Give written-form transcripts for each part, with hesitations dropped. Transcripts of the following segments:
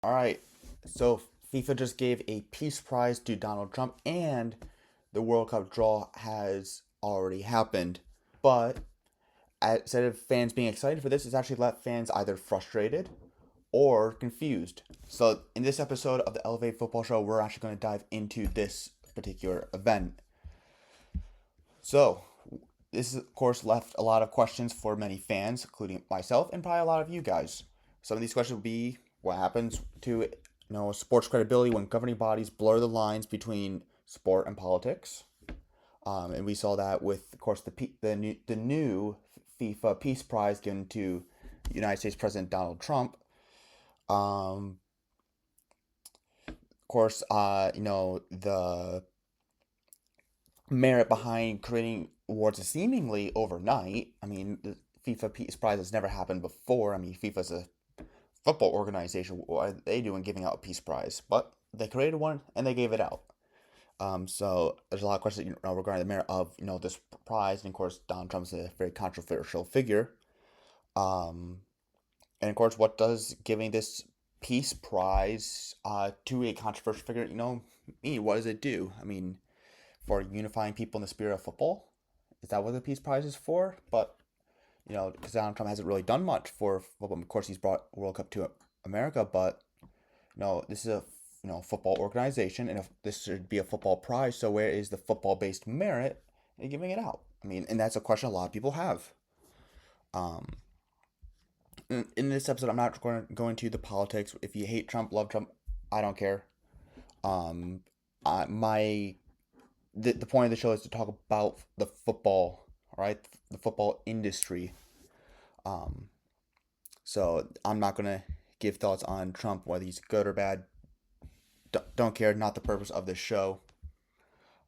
All right. So FIFA just gave a peace prize to Donald Trump, and the World Cup draw has already happened. But instead of fans being excited for this, it's actually left fans either frustrated or confused. So in this episode of the Elevate Football Show, we're actually going to dive into this particular event. So this, of course, left a lot of questions for many fans, including myself and probably a lot of you guys. Some of these questions will be what happens to sports credibility when governing bodies blur the lines between sport and politics. And we saw that with, of course, the new FIFA Peace Prize given to United States President Donald Trump. Of course, the merit behind creating awards seemingly overnight. I mean, the FIFA Peace Prize has never happened before. I mean, FIFA's a football organization. What are they doing giving out a Peace Prize? But they created one and they gave it out. So there's a lot of questions regarding the merit of this prize, and of course Donald Trump's a very controversial figure. Um, and of course, what does giving this Peace Prize to a controversial figure, mean? What does it do? I mean, for unifying people in the spirit of football, is that what the Peace Prize is for? But because Donald Trump hasn't really done much for football. Of course, he's brought World Cup to America, but this is a football organization, and if this should be a football prize, so where is the football-based merit in giving it out? I mean, and that's a question a lot of people have. Um, in this episode, I'm not going to go into the politics. If you hate Trump, love Trump, I don't care. Um, my the point of the show is to talk about the football, all right, the football industry. Um, so I'm not gonna give thoughts on Trump, whether he's good or bad. Don't care. Not the purpose of this show.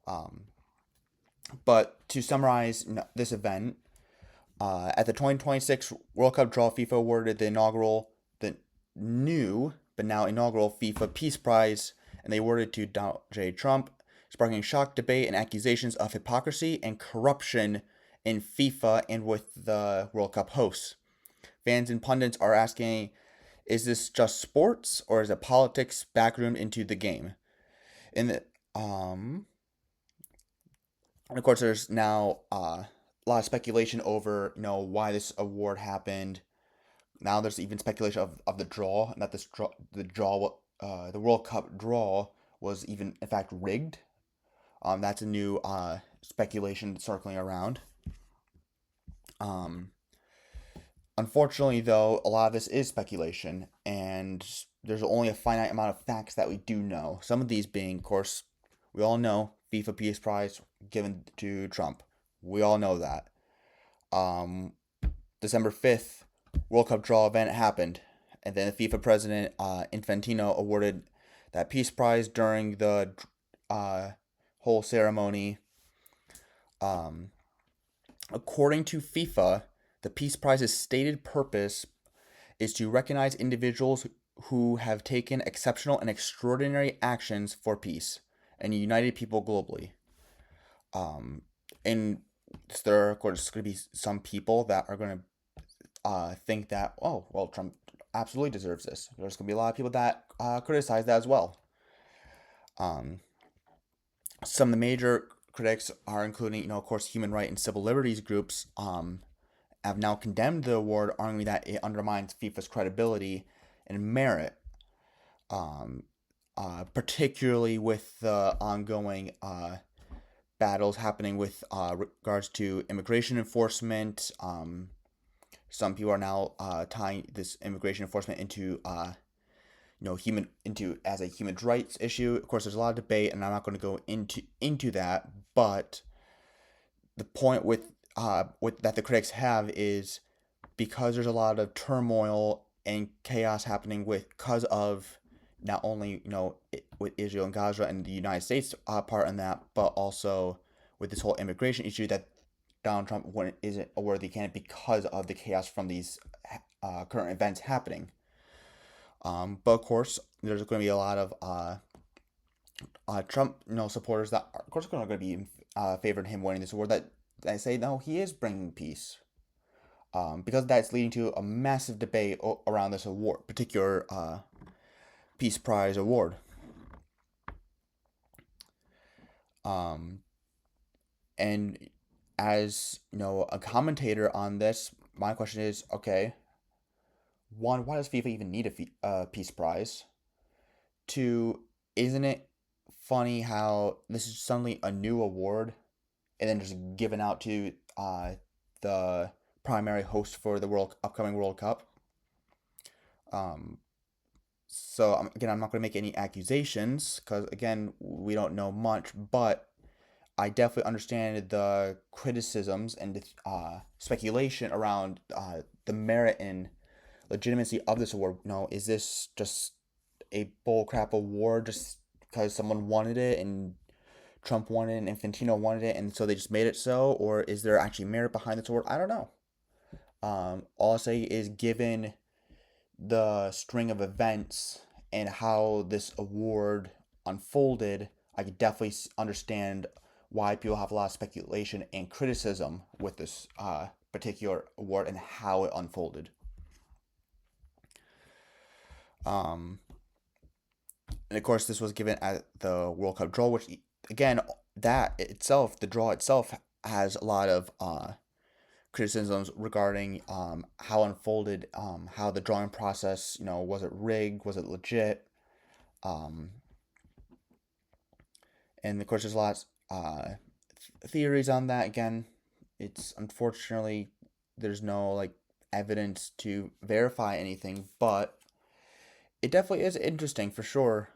Um, but to summarize this event, at the 2026 World Cup draw, FIFA awarded the new but now inaugural FIFA Peace Prize, and they awarded it to Donald J. Trump, sparking shock, debate, and accusations of hypocrisy and corruption in FIFA and with the World Cup hosts. Fans and pundits are asking, is this just sports or is it politics backroomed into the game? And and of course, there's now a lot of speculation over why this award happened. Now there's even speculation of the draw, and that the World Cup draw was even in fact rigged. That's a new speculation circling around. Um, Unfortunately, though, a lot of this is speculation, and there's only a finite amount of facts that we do know. Some of these being, of course, we all know FIFA Peace Prize given to Trump. We all know that. Um, December 5th, World Cup draw event happened, and then the FIFA president, Infantino, awarded that Peace Prize during the whole ceremony. Um, According to FIFA, the Peace Prize's stated purpose is to recognize individuals who have taken exceptional and extraordinary actions for peace and united people globally. And there are, of course, going to be some people that are going to think that, oh, well, Trump absolutely deserves this. There's going to be a lot of people that criticize that as well. Some of the major critics are including, of course, human rights and civil liberties groups have now condemned the award, arguing that it undermines FIFA's credibility and merit, particularly with the ongoing battles happening with regards to immigration enforcement. Some people are now tying this immigration enforcement into as a human rights issue. Of course, there's a lot of debate, and I'm not going to go into that. But the point with that the critics have is because there's a lot of turmoil and chaos happening because of not only with Israel and Gaza and the United States part in that, but also with this whole immigration issue, that Donald Trump isn't a worthy candidate because of the chaos from these current events happening. But of course, there's going to be a lot of Trump supporters that are, of course, going to be favoring him winning this award, that say no, he is bringing peace. Because that's leading to a massive debate around this award, particular Peace Prize award. Um, and as a commentator on this, my question is, okay, one, why does FIFA even need a Peace Prize? Two, isn't it funny how this is suddenly a new award and then just given out to the primary host for the upcoming World Cup? Um, so again, I'm not going to make any accusations because again, we don't know much, but I definitely understand the criticisms and the speculation around the merit and legitimacy of this award. Is this just a bullcrap award just because someone wanted it and Trump wanted it and Infantino wanted it and so they just made it so? Or is there actually merit behind this award? I don't know. All I'll say is given the string of events and how this award unfolded, I could definitely understand why people have a lot of speculation and criticism with this particular award and how it unfolded. And of course, this was given at the World Cup draw, which again, the draw itself, has a lot of criticisms regarding how unfolded, how the drawing process, was it rigged, was it legit, um, and of course, there's lots theories on that. Again, it's unfortunately there's no like evidence to verify anything, but it definitely is interesting for sure.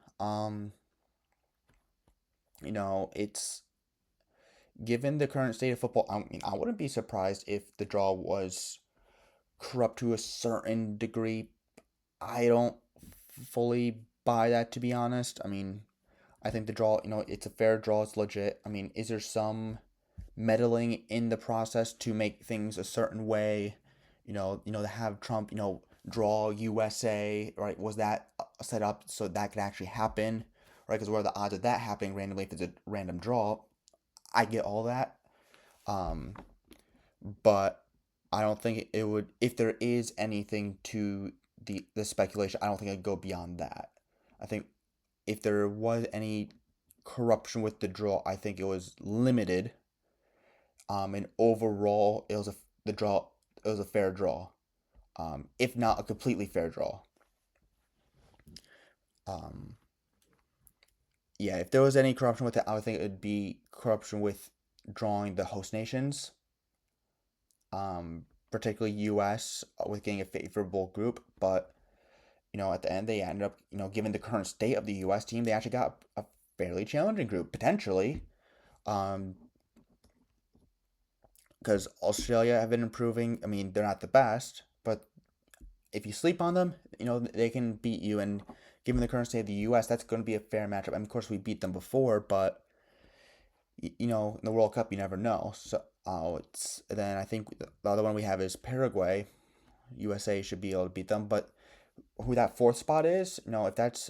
It's given the current state of football. I mean, I wouldn't be surprised if the draw was corrupt to a certain degree. I don't fully buy that, to be honest. I mean, I think the draw, it's a fair draw, it's legit. I mean, is there some meddling in the process to make things a certain way? To have Trump, draw USA, right? Was that set up so that could actually happen, right? Because what are the odds of that happening randomly if it's a random draw? I get all that, um, but I don't think it would. If there is anything to the speculation, I don't think I'd go beyond that. I think if there was any corruption with the draw, I think it was limited. And overall, the draw. It was a fair draw, if not a completely fair draw. Um, yeah, if there was any corruption with it, I would think it would be corruption with drawing the host nations, particularly U.S. With getting a favorable group. But at the end, they ended up, given the current state of the U.S. team, they actually got a fairly challenging group potentially. Because Australia have been improving. I mean, they're not the best, but if you sleep on them, they can beat you. And given the current state of the U.S., that's going to be a fair matchup. And of course, we beat them before, but in the World Cup, you never know. So, it's then I think the other one we have is Paraguay. USA should be able to beat them, but who that fourth spot is, if that's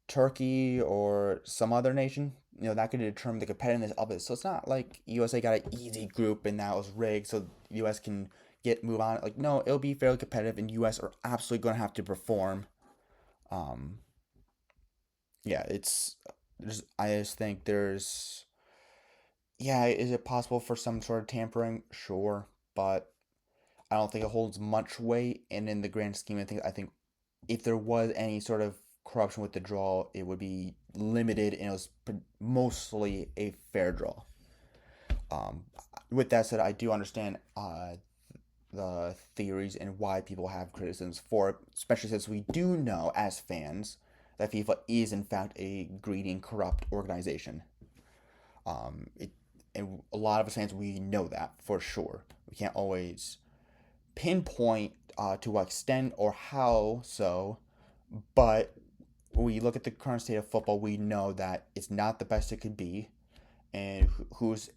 Turkey or some other nation, that could determine the competitiveness of it. So it's not like USA got an easy group and that was rigged, so US can move on. Like no, it'll be fairly competitive, and US are absolutely going to have to perform. Um, yeah, I just think yeah, is it possible for some sort of tampering? Sure, but I don't think it holds much weight. And in the grand scheme of things, I think if there was any sort of corruption with the draw, it would be limited and it was mostly a fair draw. Um, with that said, I do understand the theories and why people have criticisms for it, especially since we do know as fans that FIFA is in fact a greedy and corrupt organization. And a lot of us fans, we know that for sure. We can't always pinpoint to what extent or how so, but when we look at the current state of football, we know that it's not the best it could be, and who's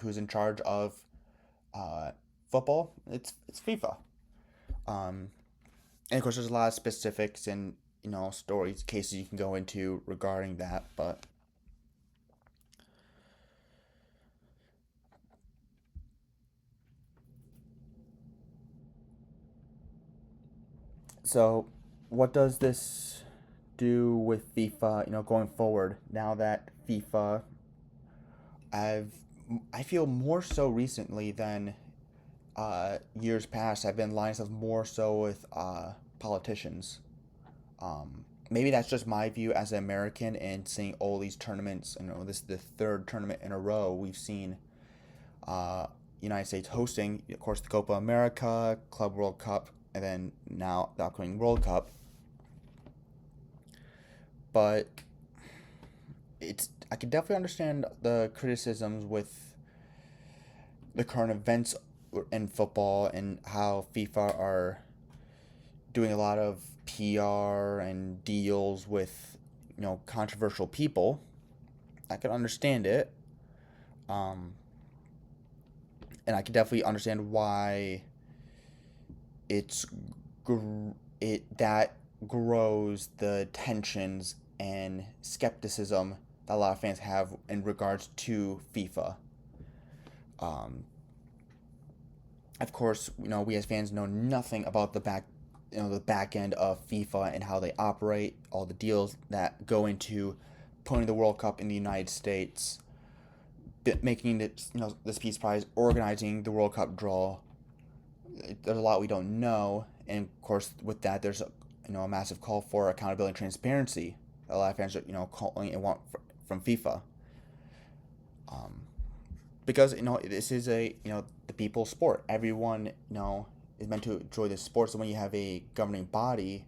in charge of uh, football? It's FIFA. Um, and of course, there's a lot of specifics and stories, cases you can go into regarding that, but so what does this do with FIFA, going forward now that FIFA, I've I feel more so recently than years past, I've been aligning myself more so with politicians. Maybe that's just my view as an American and seeing all these tournaments. This is the third tournament in a row we've seen uh, United States hosting, of course, the Copa America, Club World Cup, and then now the upcoming World Cup. But I can definitely understand the criticisms with the current events in football and how FIFA are doing a lot of PR and deals with controversial people. I can understand it, um, and I can definitely understand why it's it that grows the tensions and skepticism that a lot of fans have in regards to FIFA. Um, of course, we as fans know nothing about the back end of FIFA and how they operate, all the deals that go into putting the World Cup in the United States, making it, this Peace Prize, organizing the World Cup draw. There's a lot we don't know, and of course, with that, there's a massive call for accountability and transparency. A lot of fans are calling and want from FIFA. Um, because this is a the people's sport. Everyone is meant to enjoy this sport. So when you have a governing body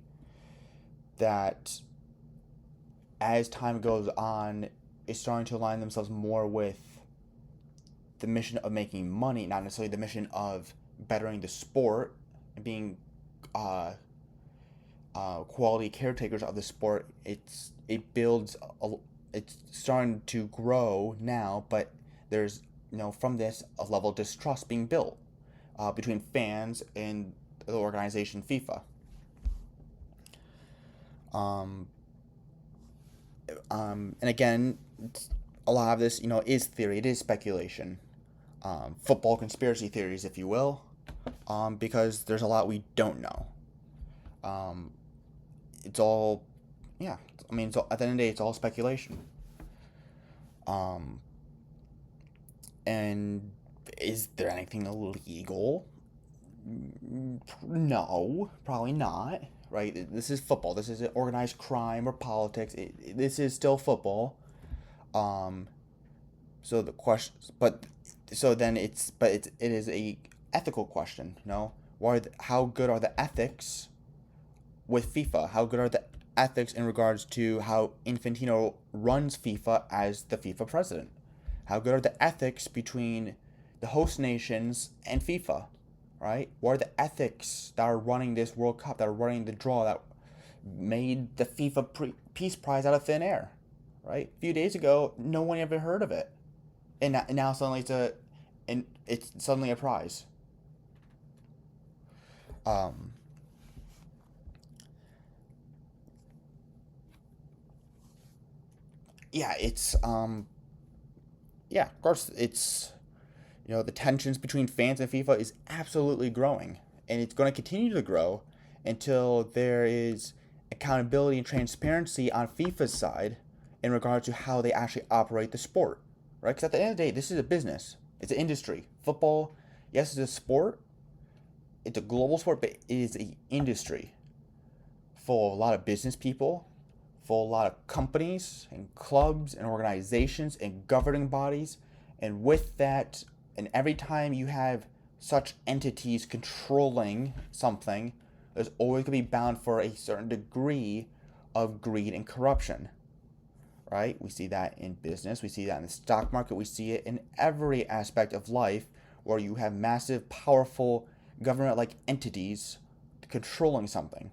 that, as time goes on, is starting to align themselves more with the mission of making money, not necessarily the mission of bettering the sport and being quality caretakers of the sport. It's starting to grow now, but there's from this a level of distrust being built between fans and the organization FIFA. Um, and again, a lot of this, is theory. It is speculation. Football conspiracy theories, if you will, because there's a lot we don't know. Um, it's all, yeah. I mean, at the end of the day, it's all speculation. Um, and is there anything illegal? No, probably not. Right? This is football. This isn't organized crime or politics. This is still football. Um, so the question, but so then it is a ethical question. How good are the ethics with FIFA? How good are the ethics in regards to how Infantino runs FIFA as the FIFA president? How good are the ethics between the host nations and FIFA? Right? What are the ethics that are running this World Cup, that are running the draw, that made the FIFA Peace Prize out of thin air? Right? A few days ago, no one ever heard of it, and now suddenly it's suddenly a prize. Um, yeah, of course, it's the tensions between fans and FIFA is absolutely growing, and it's going to continue to grow until there is accountability and transparency on FIFA's side in regard to how they actually operate the sport, right? Because at the end of the day, this is a business. It's an industry. Football, yes, it's a sport. It's a global sport, but it is an industry full of a lot of business people, full of a lot of companies and clubs and organizations and governing bodies. And with that, and every time you have such entities controlling something, there's always going to be bound for a certain degree of greed and corruption. Right? We see that in business, we see that in the stock market, we see it in every aspect of life where you have massive, powerful government like entities controlling something.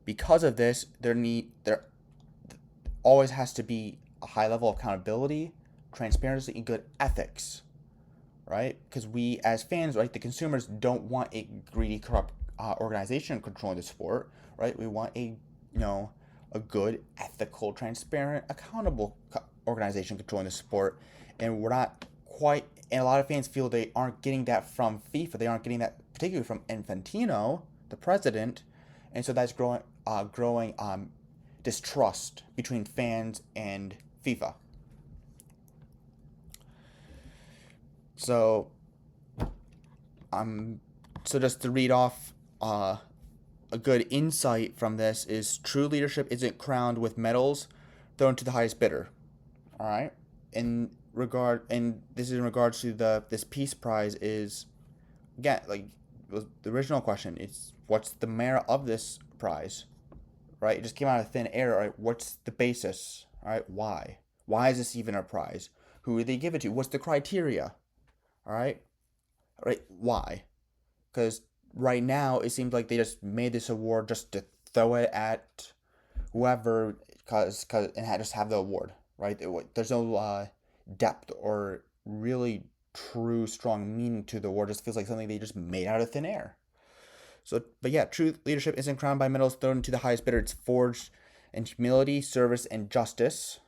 Because of this, there always has to be a high level of accountability, transparency, and good ethics, right? Because we as fans, right, the consumers don't want a greedy, corrupt organization controlling the sport, right? We want a good, ethical, transparent, accountable organization controlling the sport, and we're not quite. And a lot of fans feel they aren't getting that from FIFA. They aren't getting that particularly from Infantino, the president, and so that's growing distrust between fans and FIFA. So um, so just to read off a good insight from this is true leadership isn't crowned with medals thrown to the highest bidder. All right, and this is in regards to the this Peace Prize is again like was the original question. It's what's the merit of this prize, right? It just came out of thin air, right? What's the basis, all right? Why? Why is this even a prize? Who do they give it to? What's the criteria, all right? Right? Why? Because right now it seems like they just made this award just to throw it at whoever, cause and just have the award, right? There's no depth or really true strong meaning to the award. It just feels like something they just made out of thin air. So, but yeah, true leadership isn't crowned by medals thrown to the highest bidder. It's forged in humility, service, and justice.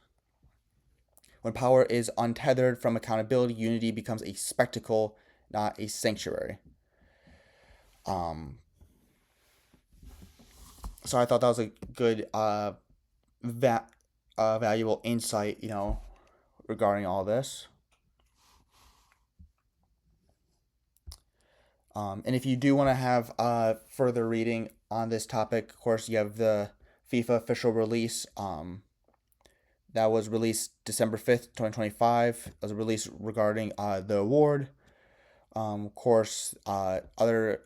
When power is untethered from accountability, unity becomes a spectacle, not a sanctuary. Um, so I thought that was a good, valuable insight, regarding all this. And if you do want to have further reading on this topic, of course, you have the FIFA official release. That was released December 5th, 2025. It was a release regarding the award. Of course, other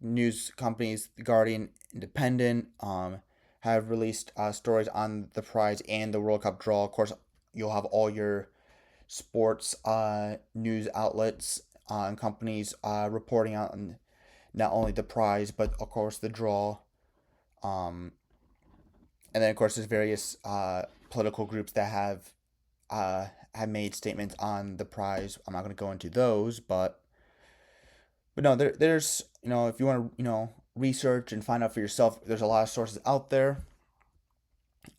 news companies, The Guardian, Independent, have released stories on the prize and the World Cup draw. Of course, you'll have all your sports news outlets and companies reporting on not only the prize but of course the draw. Um, and then of course there's various political groups that have made statements on the prize. I'm not going to go into those, but no, there's if you want to research and find out for yourself, there's a lot of sources out there.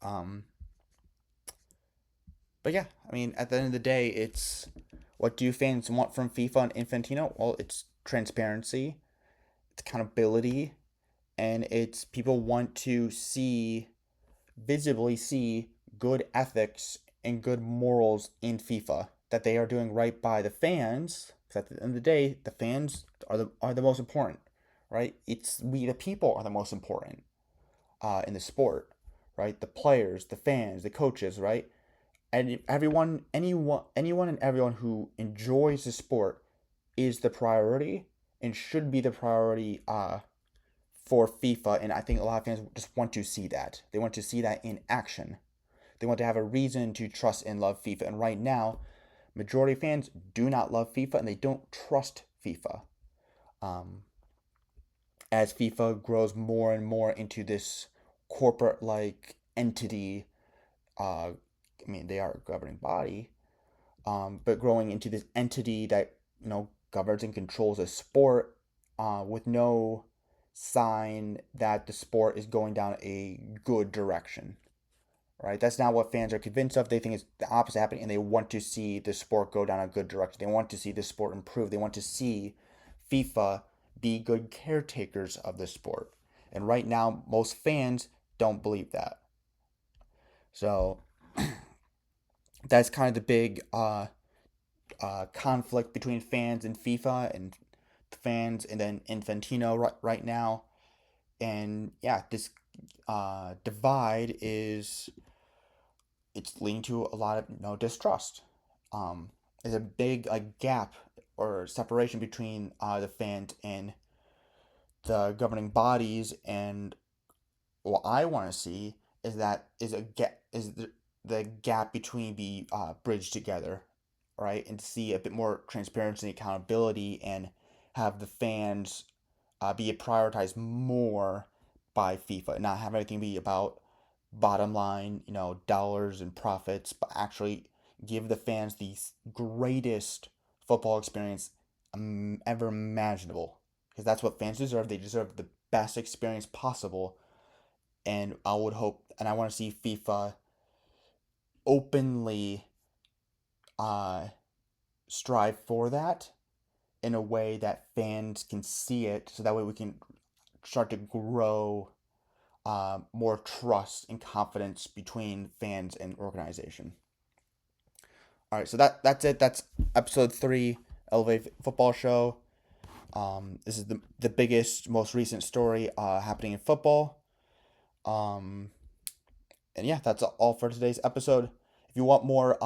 Um, but yeah, I mean, at the end of the day, it's what do fans want from FIFA and Infantino? Well, it's transparency, it's accountability, and it's people want to visibly see good ethics and good morals in FIFA, that they are doing right by the fans. Because at the end of the day, the fans are the most important, right? It's we the people are the most important in the sport, right? The players, the fans, the coaches, right? And anyone and everyone who enjoys the sport is the priority and should be the priority for FIFA. And I think a lot of fans just want to see that. They want to see that in action. They want to have a reason to trust and love FIFA. And right now, majority of fans do not love FIFA and they don't trust FIFA. Um, as FIFA grows more and more into this corporate like entity, I mean, they are a governing body, but growing into this entity that governs and controls a sport, with no sign that the sport is going down a good direction. Right? That's not what fans are convinced of. They think it's the opposite happening, and they want to see the sport go down a good direction. They want to see the sport improve. They want to see FIFA be good caretakers of the sport. And right now, most fans don't believe that. So that's kind of the big conflict between fans and FIFA and the fans and then Infantino right now. And yeah, this divide is it's leading to a lot of distrust. There's a big gap or separation between the fans and the governing bodies, and what I want to see is that is a gap is the gap between be bridged together, right, and see a bit more transparency and accountability, and have the fans be prioritized more by FIFA, and not have everything be about bottom line, dollars and profits, but actually give the fans the greatest football experience ever imaginable. Because that's what fans deserve. They deserve the best experience possible. And I would hope, and I want to see FIFA openly uh, strive for that in a way that fans can see it, so that way we can start to grow more trust and confidence between fans and organization. All right, so that's it. That's episode 3, Elevate Football Show. This is the biggest, most recent story happening in football. And yeah, that's all for today's episode. If you want more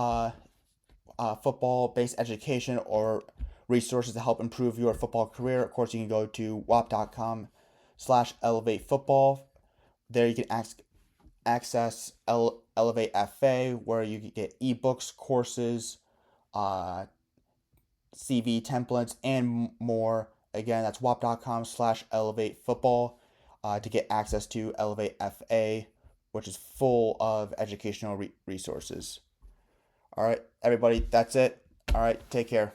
football-based education or resources to help improve your football career, of course, you can go to wap.com/elevatefootball. There you can access Elevate FA, where you can get ebooks, courses, CV templates, and more. Again, that's wap.com/elevatefootball to get access to Elevate FA, which is full of educational resources. All right, everybody, that's it. All right, take care.